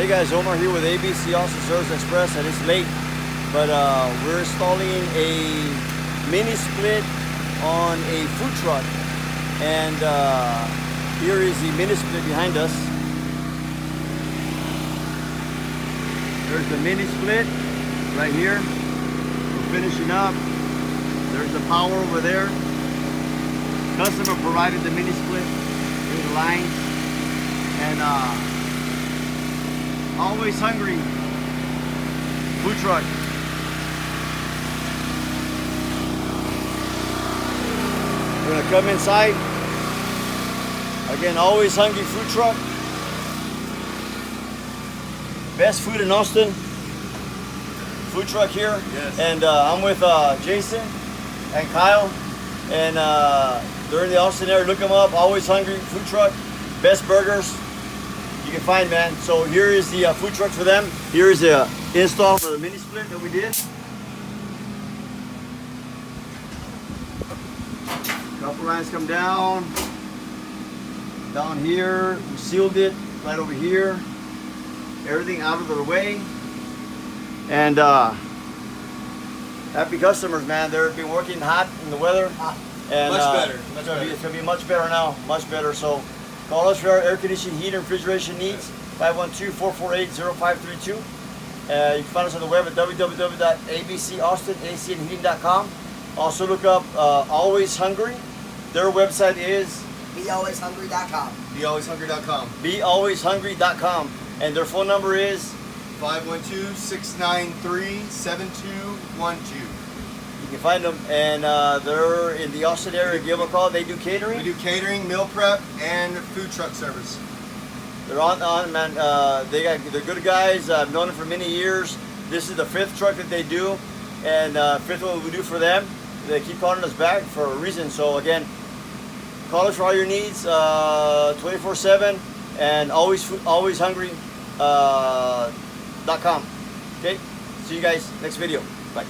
Hey guys, Omar here with ABC Austin Service Express, and it's late, but we're installing a mini split on a food truck, and here is the mini split behind us. There's the mini split right here. We're finishing up. There's the power over there. Customer provided the mini split. Here's the lines, and always hungry food truck. We're gonna come inside. Again, always hungry food truck. Best food in Austin. Food truck here. Yes. And I'm with Jason and Kyle. And they're in the Austin area. Look them up. Always hungry food truck. Best burgers you can find, man. So here is the food truck for them. Here is the install for the mini split that we did. Couple lines come down here. We sealed it right over here. Everything out of the way. And happy customers, man. They've been working hot in the weather. And much better. It's gonna be much better now. Much better. So call us for our air conditioning, heat, and refrigeration needs. 512-448-0532. You can find us on the web at www.abcaustinacandheating.com. Also look up Always Hungry. Their website is bealwayshungry.com. bealwayshungry.com. bealwayshungry.com. And their phone number is 512-693-7212. You can find them, and they're in the Austin area. Give them a call. They do catering. We do catering, meal prep, and food truck service. They're on man. They're good guys. I've known them for many years. This is the 5th truck that they do, and 5th one we do for them. They keep calling us back for a reason. So again, call us for all your needs, 24/7, and always hungry.com. Okay. See you guys next video. Bye.